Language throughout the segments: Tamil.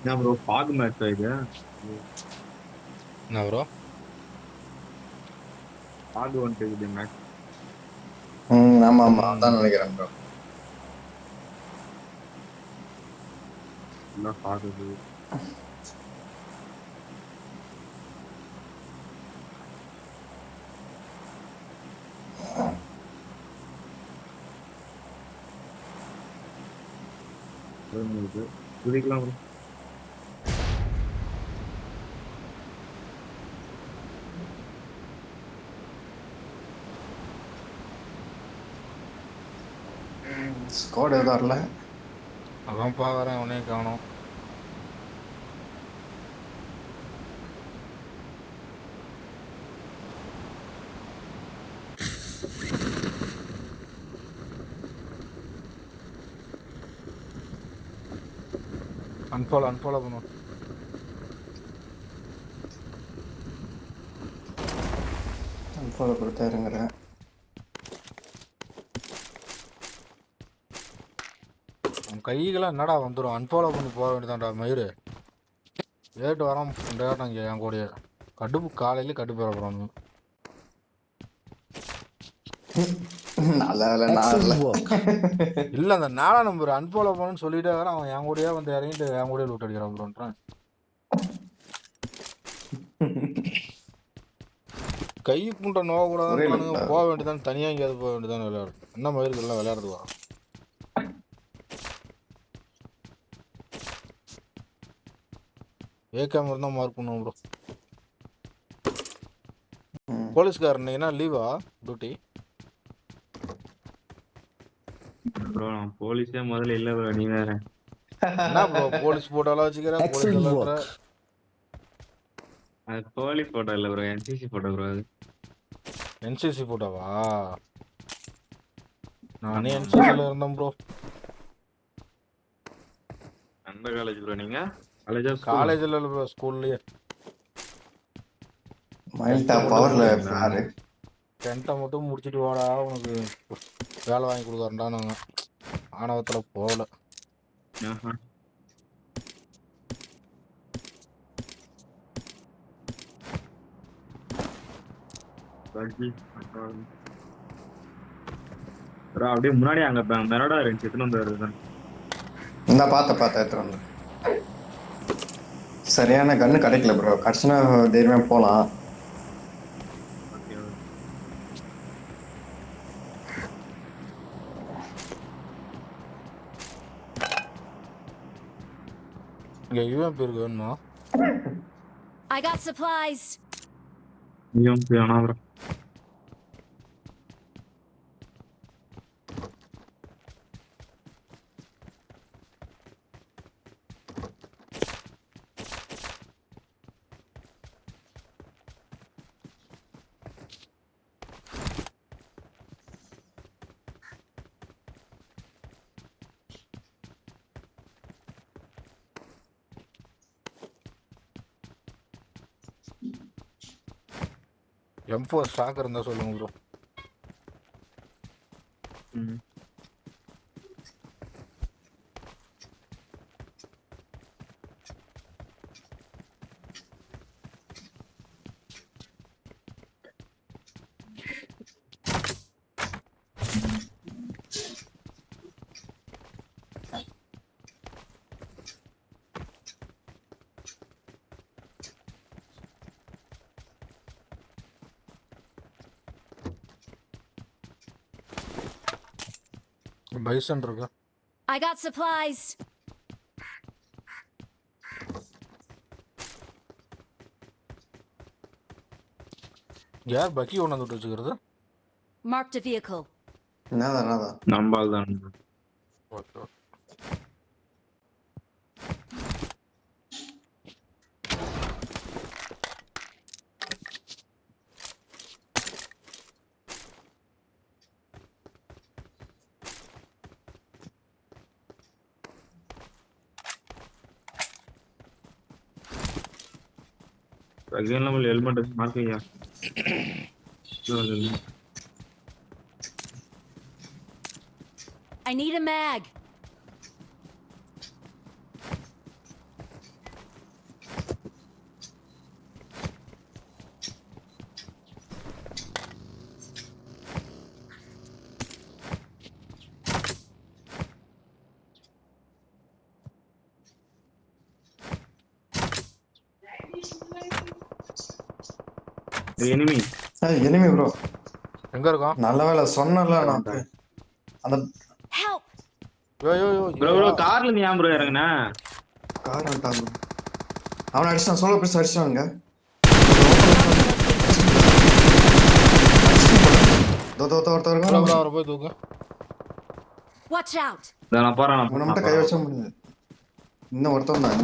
என்ன ப்ரோ ஃபாக் மேட்ச் இது? என்ன ப்ரோ? ஃபாக் வந்துட்டு இது மேட்ச். ஆமா அதான் நினைக்கிறேன் ப்ரோ. என்ன ஃபாக் இது? குதிக்கலாம் ப்ரோ. ஸ்குவாட் எதுவும் வரல. அதான் பாக்குறேன், உன்னையும் காணும். அன்ஃபாலோ பண்ணுவோம். அன்ஃபாலோ கொடுத்தாருங்கிறேன். கைகளாம் என்னடா வந்துடும். அன்ஃபாலோ பண்ணி போக வேண்டியதான்டா மயிறு. ஏட்டு வராம இங்கே என் கூடிய கடுப்பு காலையில கடுப்பு போகிறான். இல்ல அந்த 4 நம்பர் அன்ஃபாலோ பண்ணுன்னு சொல்லிட்டே வர அவன் என் கூடயே வந்து இறங்கிட்டு என் கூட லூட் அடிக்கிறான் ப்ரோன்றான். கை புண்ட நோவ கூடாதுன்னு போக வேண்டியதான், தனியா எங்கேயாவது போக வேண்டியதான் விளையாடு. என்ன மயிருக்கு எல்லாம் விளையாடுது வரும். ஏகாம இருந்தா மார்க் பண்ணுவோம் ப்ரோ. போலீஸ்காரன் இன்னைக்குனா லீவா டியூட்டி? ப்ரோ நான் போலீஸே முதல்ல இல்ல ப்ரோ. நீ வேற என்ன ப்ரோ போலீஸ் போட்டோலாம் வச்சுக்கிற? போலீஸ் இல்லன்ற. அது போலீஸ் போட்டோ இல்ல ப்ரோ, என்சிசி போட்டோ ப்ரோ. அது என்சிசி போட்டோவா? நானே என்சிசில இருந்தேன் ப்ரோ. எந்த காலேஜ் ப்ரோ நீங்க? காலேஜ்ல இல்ல ப்ரோ, ஸ்கூல்லயே. டென்த்தை மட்டும் முடிச்சுட்டு வாடா உனக்கு வேலை வாங்கி கொடுக்குறேன்டா. நாங்கள் ஆணவத்தில் போகல. அப்படியே முன்னாடி அங்க மெரடா இருந்துச்சு, எத்தனை வந்து இந்த பார்த்த எடுத்துட்டு வந்து. சரியான கண்ணு கிடைக்கல ப்ரோ. கடைசினா தைரியமா போலாம். இங்க யூஎம்பி இருக்கு, வேணுமா? I got supplies. யூஎம்பி ஆனா ப்ரோ. M4 ஸ்டாக் இருந்தா சொல்லுங்க ப்ரோ. பைசன் இருக்கா? I got supplies. யார் பக்கி கொண்டு வந்து வச்சுக்கிறது? Marked a vehicle. என்னதான் நம்பால் தான். ஓகே. Again நம்ம ஹெல்மெட் மார்க்கியா. I need a mag. enemy. Enemy bro. எங்க இருக்கோம்? நல்ல வேளை சொன்னல நான். அந்த Help. யோ ப்ரோ கார்ல இருந்து ஏன் ப்ரோ இறங்குனா? கார் வந்துட்டான் bro. அவன் அடிச்சான், சோலோ பிரிஸ் அடிச்சானுங்க. ஒருத்தர் ப்ரோ வர போய் தூக்கு. Watch out. நான் போறேன். அவன மட்டும் கை வச்ச முடியாது. இன்னும் ஒருத்தன் தான்.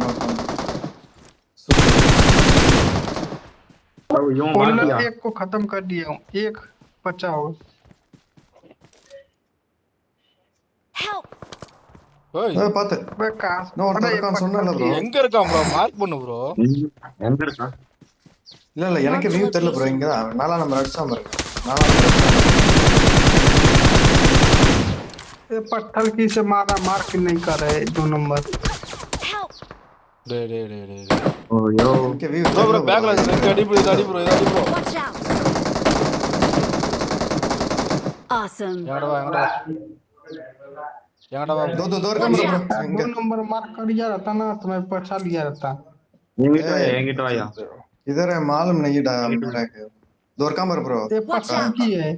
एक को खत्म कर दिया हूँ, एक बचा हो। Help. ஓய் பாத்து वे कहाँ? நான் ஒருத்தன் இருக்கான் சொன்னல ப்ரோ. எங்க இருக்கான் ப்ரோ? மார்க் பண்ணு ப்ரோ. எங்க இருக்கா? இல்ல எனக்கு வியூ தெரியல ப்ரோ. இங்க தான் 4 நம்பர் அடிச்சாம இருக்கு. 4 நம்பர் ये पत्थर की से मारा, मार्क नहीं कर रहे 2 नंबर। Help. டேய். ஓயோ. இங்க வியூ ப்ரோ ப்ரோ பேக்ல இருக்கு. அடி ப்ரோ. Watch out. Awesome. எங்கடா வா. दो रकम ബ്രോ 2 नंबर मार्क कर दिया रहता ना तो मैं पछा लिया रहता। எங்கிட்ட வாயா. इधर है मालूम नहीं डा दो रकम ब्रो ये पत्थर की है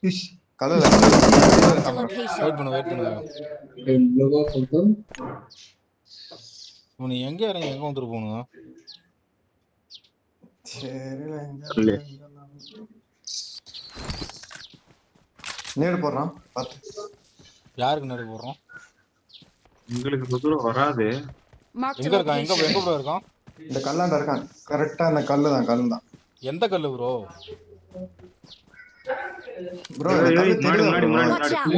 इस कल Marked a location. வெயிட் பண்ணு. நீ எங்க இறங்கி எங்க வந்துட்டு போணும்? நேடு போறான் பாத்து. யாருக்கு நடு போறோம்? உங்களுக்கு புதுல வராது. Marked a எங்க இருக்கான்? எங்க location. ப்ரோ இருக்கான்? இந்த கல்லாண்ட இருக்கான். கரெக்ட்டா அந்த கல்லு தான். எந்த கல்லு ப்ரோ? ப்ரோ முன்னாடி Watch out.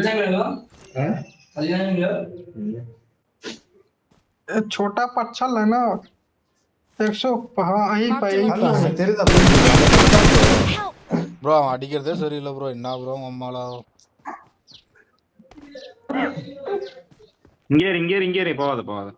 ये छोटा पत्थर है ना 100 यहीं पे கல்லு தெரியுதா? Help. ப்ரோ அவன் அடிக்கிறதே சரியில்லை ப்ரோ. என்ன ப்ரோ அம்மாலா? இங்கே போவாத.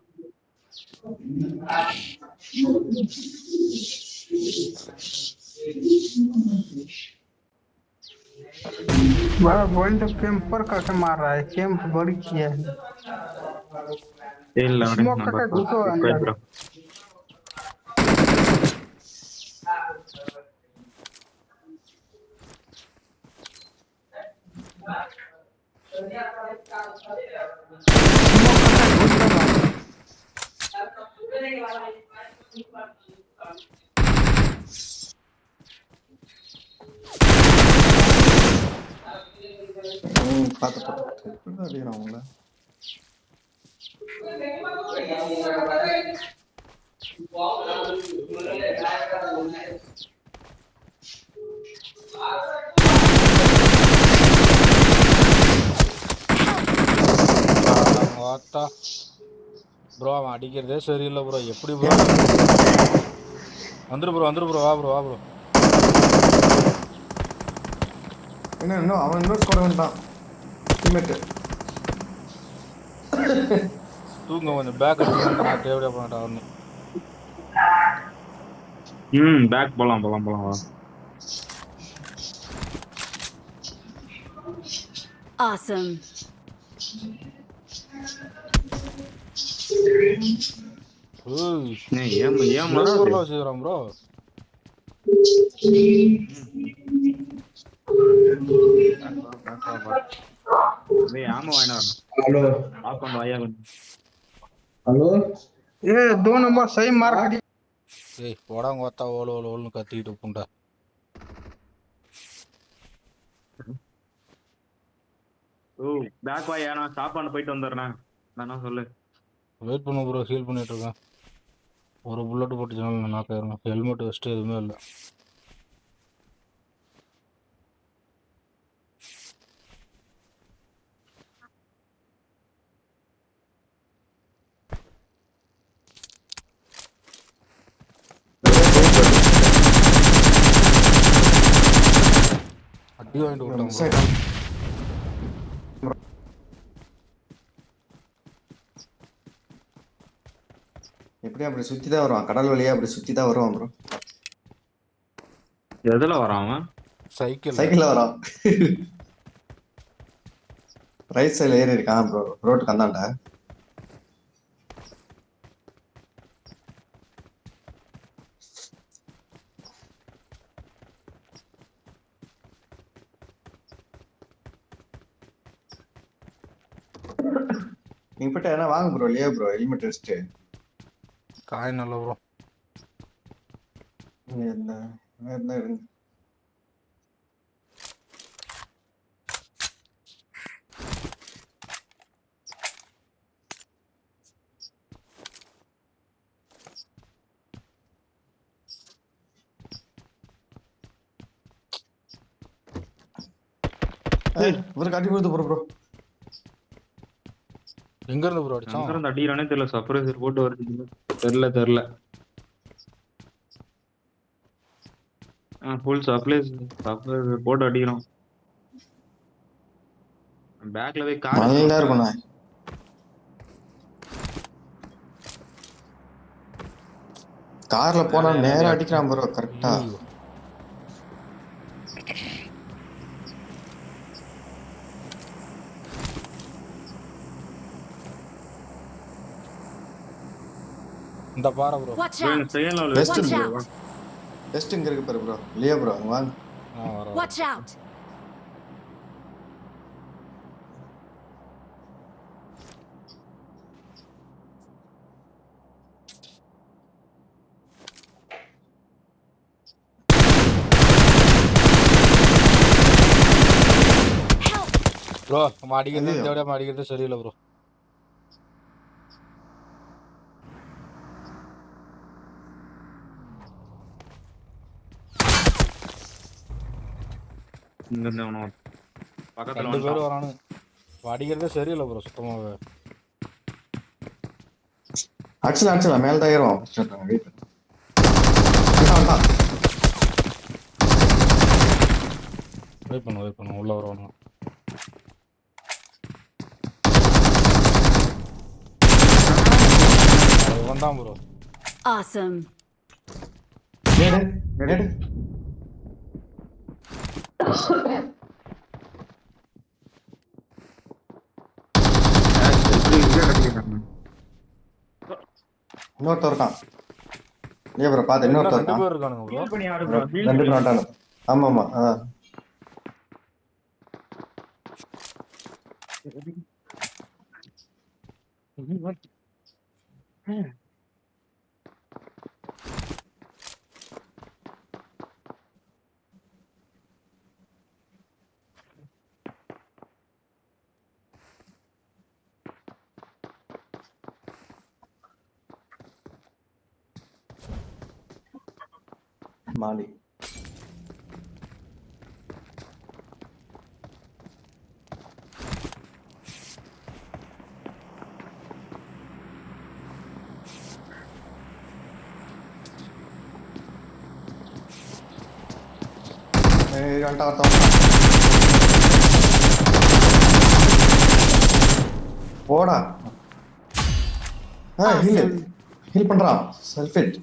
बड़ा वर्ल्ड कैंपर करके मार रहा है, कैंप बड़ी किया है। இல்ல Smoke करके घुसो अंदर। பாத்து இப்படி அடிக்கிறான் அவங்கள. வாத்தா ப்ரோ அவன் அடிக்கிறதே சரியில்லை ப்ரோ. எப்படி ப்ரோ? வந்துரு ப்ரோ. வா ப்ரோ. இன்னும் அவன் இன்னொரு ஸ்கோர் வந்துட்டான். டீம்மேட் தூங்க கொஞ்சம் பேக் அடிச்சு நான் தேவையா பண்ணட்டா அவனு. பேக் போலாம் வா. Awesome. ஏன் வச்சுக்கிறான் ப்ரோ. டேய் ஆமா வாங்கினா हेलो ஆஃப் பண்ணு வாயா கொஞ்சம். हेलो ये 2 नंबर सही मार खड़ी ஏய் போடாங்க ஒத்தா ஓலுன்னு கத்திக்கிட்டு புண்டா. ஓ பேக் வாயா, நான் ஸ்டாப் பண்ண போயிட்டு வந்துடுறேன். நான் சொல்லு. வெயிட் பண்ண ப்ரோ, ஹீல் பண்ணிட்டு இருக்கேன். ஒரு புல்லட் போட்டுச்சுனால நான் நாக்காயிரும். ஹெல்மெட் வெஸ்ட்டு எதுவுமே இல்லை. அடி வாங்கிட்டு விட்டோம் மிஸ் bro. ஆயிட்டான். எப்படியும் அப்படி சுத்தி தான் வருவான், கடல் வழியா அப்படி சுத்தி தான் வருவான் ப்ரோ. எதுல வரான் அவன்? சைக்கிள் சைக்கிள்ல வரான். ரைட் சைடுல ஏறி இருக்கான் ப்ரோ, ரோட்டுக்கு அந்தாண்ட. நீங்க போயிட்டு என்ன வாங்க ப்ரோ, இல்லையா ப்ரோ ஹெல்மெட் வச்சுட்டு காய் நல்ல ப்ரோ. என்ன என்ன இருங்க. இவரு காட்டி கொடுத்து ப்ரோ ப்ரோ. எங்க இருந்து ப்ரோ அடிச்சான்? அங்கிருந்து அடிக்கிறானே தெரியல. சர்ப்ரைசர் போட்டு வருது. தெரியல. ஃபுல் சர்ப்ரைசர் போட்டு அடிக்கிறான். பேக்ல போய் கார் நல்லா இருக்கும். கார்ல போனா நேரா அடிக்கிறான் ப்ரோ கரெக்டா. ஐயோ. இந்த பாறை bro. Watch out! Second level Best Watch bro. out! Test இங்க இருக்கு பாரு ப்ரோ. இல்லையா ப்ரோ அங்க வாங்க. நான் வரேன். Watch out! ப்ரோ நம்ம அடிக்கிறது ஐயோ. இந்த விட நம்ம அடிக்கிறது சரியில்லை ப்ரோ. இங்க இருந்து அவன பக்கத்துல 2 பேர் வந்துட்டான். வரானுங்க. அடிக்கிறதே சரியில்லை ப்ரோ சுத்தமாவே. அடிச்சல மேல தான் ஏறுவோம். வெயிட் வந்தான். வெயிட் பண்ணு உள்ள வருவானுங்க. இவன் தான் ப்ரோ. Awesome! நேடு நேடு. இன்னொருத்தர் இருக்கான். இல்லையா ப்ரோ பாத்து இன்னொருத்தர் 2 இருக்கான். பேர் இருக்கானுங்க ப்ரோ. பண்ணி ஆடு bro. ரெண்டு பேரும் வந்தானு. ஆமா ஆமா. மாலி போடா. ஹீல் ஹீல் பண்றான். செல்ஃபிட்.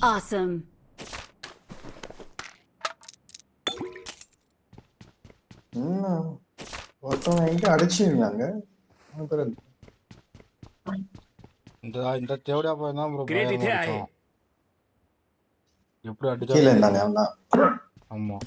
Awesome! ஒருத்தவங்க எங்க அடிச்சிருந்தாங்க. இந்த தேவடியா போய் தான் ப்ரோ Great பயங்கரமா idea. அடிச்சான். எப்படி கீழே அடிச்சாலும் இருந்தாங்க அவன் தான். ஆமா.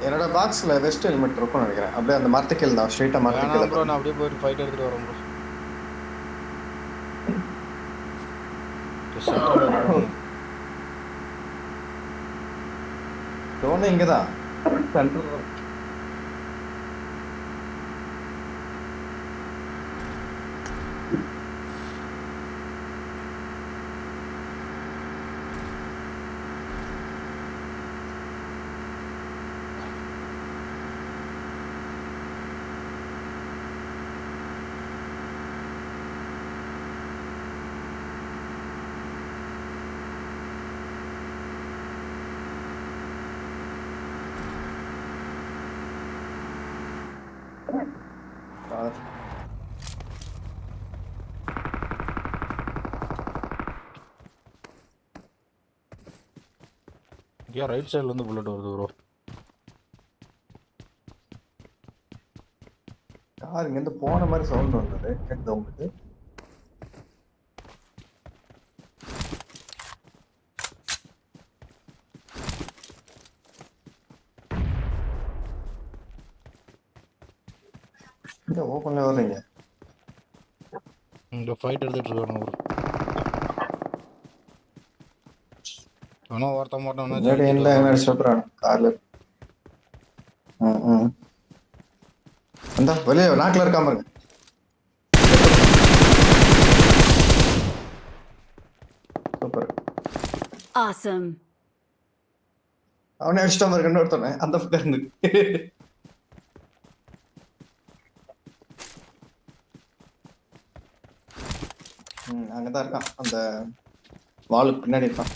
என்னோட பாக்ஸ்ல வெஸ்ட் ஹெல்மெட் இருக்கும்னு நினைக்கிறேன். அப்படியே அந்த மரத்துக்கீழ தான், ஸ்ட்ரைட்டா வேணாம் ப்ரோ, மரத்துக்கீழ. நான் அப்படியே போயிட்டு ஃபைட் எடுத்துட்டு வரேன் ப்ரோ. டோனு இங்கதான் சென்டர். ஏன் ரைட் சைடுல இருந்து புல்லட் வருது ப்ரோ? கார் இங்க இருந்து போன மாதிரி சவுண்ட் வந்தது, கேக்குதா உங்களுக்கு? இந்த ஓப்பன்ல வர்றீங்க. இந்த ஃபைட் எடுத்துட்டு இருக்கானு ப்ரோ. ஆனா ஒருத்த மட்டும் முன்னாடி என்ன சொல்றான் கார்ல. அந்த வெளியே நாக்குல இருக்காம பாருங்க. சூப்பர். Awesome. அவனே அடிச்சிட்டாம இருக்கன்னு ஒருத்தவனே அந்த பக்கம் இருந்து. அங்கதான் இருக்கான், அந்த வாளுக்கு பின்னாடி இருக்கான்.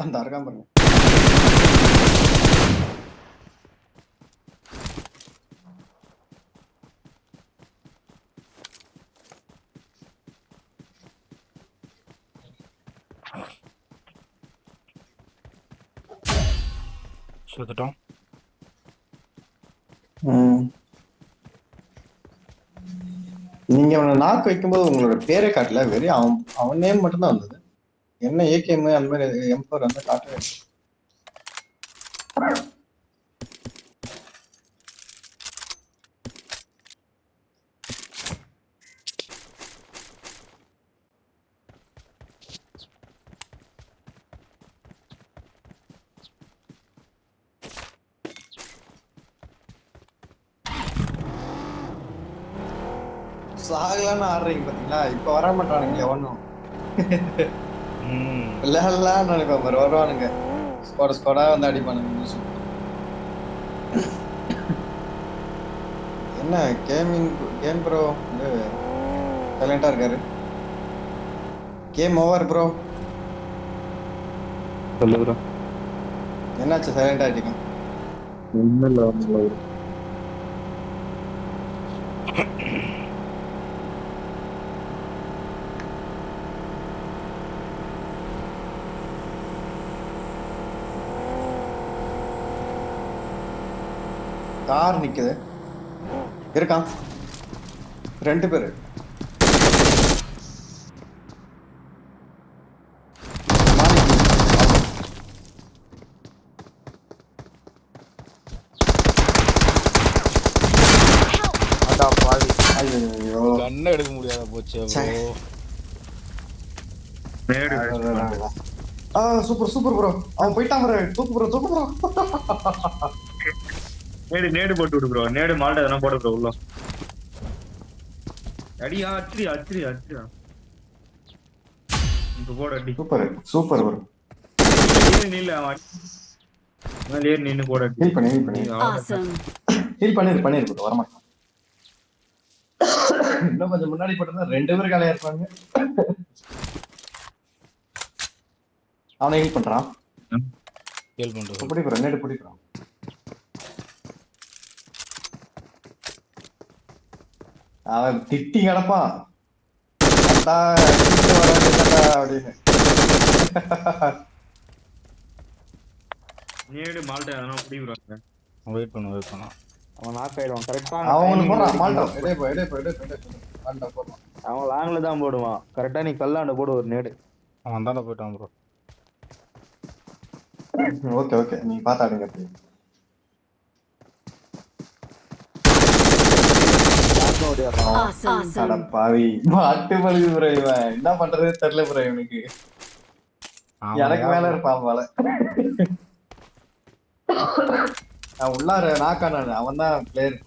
அந்த இருக்கான் பாருங்க. சுத்தட்டும். நீங்க அவனை நாக்கு வைக்கும்போது உங்களோட பேரை காட்டல, வெறும் அவன் நேம் மட்டும்தான் வந்தது. என்ன ஏகேஎம் அந்த மாதிரி M4 வந்து காட்டவே இல்லை. சாகலான்னு ஆடுறீங்க பாத்தீங்களா, இப்ப வர மாட்டானுங்க எவனும். விளையாடலாம் நினைப்பேன் பாரு, வருவானுங்க ஸ்குவாடா வந்து அடிப்பானுங்க. என்ன கேம் ப்ரோ சைலண்டா இருக்காரு. Game over bro. சொல்லு ப்ரோ. என்னாச்சு சைலண்டா ஆயிட்டீங்க? ஒன்றும் இல்லை, ஒன்றும் இல்லை. கார் நிக்குது, இருக்கான் 2 பேரு. ஐயோ கண்ணை எடுக்க முடியாத போச்சு சூப்பர் ப்ரோ. அவன் போயிட்டான் ப்ரோ. தூக்கு ப்ரோ. நேடு போட்டு விடு ப்ரோ. நேடு மால்ட்ட எதனா போடு ப்ரோ உள்ள. அடியா அச்சிரியா. இப்ப போடு அடி. Super bro. நீல அவன் மேலே நின்னு போடு அடி. ஹீல் பண்ணி Awesome. ஹீல் பண்ணிரு ப்ரோ வரமாட்டான். இன்னும் கொஞ்சம் முன்னாடி போட்டிருந்தா 2 பேர் காலையா இருப்பாங்க. அவனை ஹீல் பண்றான். ஹீல் பண்றது. புடி ப்ரோ நேடு புடி ப்ரோ. அவன் திட்டி கிடப்பான் அப்படின்னு. நேடு மால்ட்ட எதனா புடி ப்ரோ. வெயிட் பண்ணு. அவன் நாக் ஆயிடுவான் கரெக்டா. அவன் போடுறான் மால்டா. எடே போய் மால்டா போடுறான். அவன் லாங்ல தான் போடுவான் கரெக்டா. நீ கல்லாண்ட போடு ஒரு நேடு. அவன் தானே போயிட்டான் ப்ரோ. ஓகே நீ பாத்தாடுங்க அப்படி. Awesome. அட பாவி மாட்டு பழுது ப்ரோ. இவன் என்ன பண்றதே தெரியல ப்ரோ இவனுக்கு. எனக்கு மேல இருப்பான் போல. அவன் உள்ளார நாக்கான அவன் தான் பிளேயர்.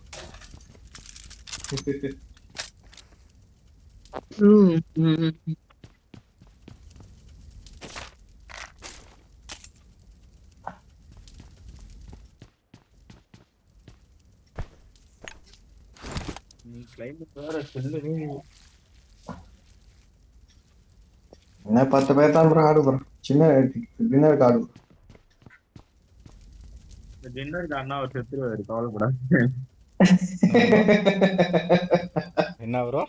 நீ கிளைமேட் வேற சொல்லு. என்ன 10 பேர் தான் ப்ரோ ஆடு ப்ரோ. சின்ன டின்னருக்கு ஆடு. இந்த டின்னருக்கு அண்ணா ஒரு செத்துருவாரு கவலைப்படா. என்ன ப்ரோ?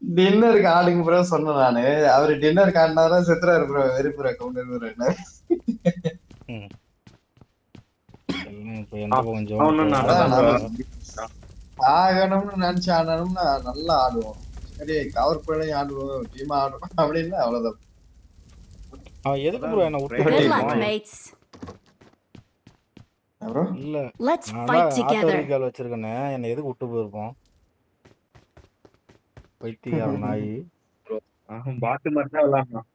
டின்னருக்கு ஆடுங்க ப்ரோ சொன்னேன் நானு. அவரு டின்னருக்கு ஆடினாரா செத்துறாரு bro. Very bro counter bro. என்ன இப்போ எந்த கொஞ்சம் ஆகணும்னு நினைச்சு ஆடணும்னா நல்லா ஆடுவோம். சரி கவர் பண்ணி ஆடுவோம் டீமா ஆடுவோம் அப்படின்னு அவ்வளவுதான். அவன் எதுக்கு ப்ரோ என்ன Good luck, விட்டு mates. ப்ரோ இல்ல Let's நான் fight ஆட்டோ together. ரீகால் வச்சிருக்கேனே என்ன எதுக்கு விட்டு போயிருப்போம்? பைத்தியார நாய். அவன் பாட்டு மட்டும் தான் விளையாடுறான்.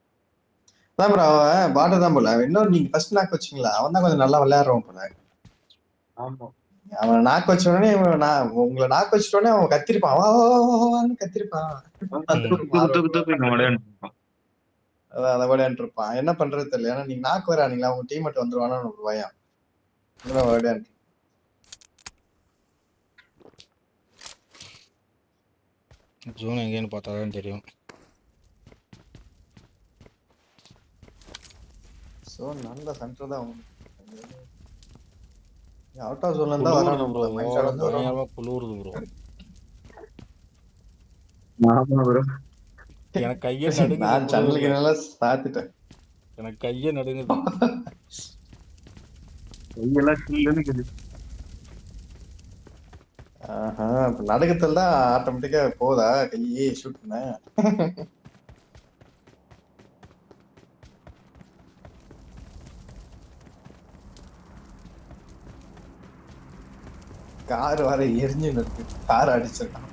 அதான் ப்ரோ அவன் பாட்டு தான் போல. இன்னொரு நீங்க ஃபர்ஸ்ட் நாக்கு வச்சீங்களா அவன் தான் கொஞ்சம் நல்லா விளையாடுறவன் போல. ஆமா அவன் நாக்கு வச்ச உடனே உங்களை நாக்கு வச்சிட்ட உடனே அவன் கத்திருப்பான் கத்திருப்பான். அதான் விளையாண்டு இருப்பான். என்ன பண்றது தெரியல. ஏன்னா நீங்க நாக்கு வரானீங்களா உங்க டீம் மட்டும் வந்துருவானு எனக்கு பயம். விளையாண்டு ஜோன் எங்கேன்னு பார்த்தா தான் தெரியும். சோ நல்ல சென்டர் தான் அவுட் ஆஃப் ஜோன்ல இருந்தா வரணும் ப்ரோ. மைண்ட் ஷாட் வந்து வரும். பயங்கரமா குளிருது ப்ரோ. ஆமா ப்ரோ. எனக்கு கையே நடுங்குது. நான் ஜன்னலுக்கு நல்லா சாத்திட்டேன். எனக்கு கையே நடுங்குது. கையெல்லாம் சில்லுன்னு இருக்குது. இப்ப நடுக்கத்துல தான் ஆட்டோமேட்டிக்கா போதா கையே ஷூட் பண்ண. கார் வர எரிஞ்சு இருக்கு. கார் அடிச்சிருக்கான்.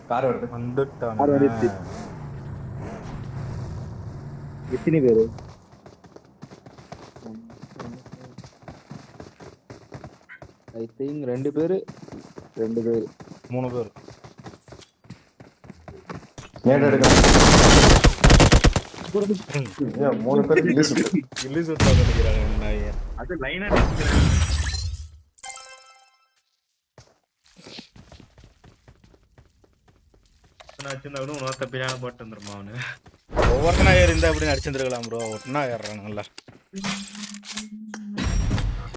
கார் வருது. வந்துட்டானே. எத்தனை பேரு? ஐ திங்க் 2 பேரு 3 பேர். 3 நேடு எடுக்கலாம். 3 பேர் ரிலீஸ் கில்லி சுத்தா நினைக்கிறாங்க நாய். அது லைனா நிக்குறாங்க. நான் சின்ன கூட உனத்த பிரியாணி போட்டு வந்துருமா அவனு. ஒவ்வொருத்தனா ஏறி இருந்தா அப்படி அடிச்சிருந்துருக்கலாம் ப்ரோ. ஒன்னா ஏறானுங்களா?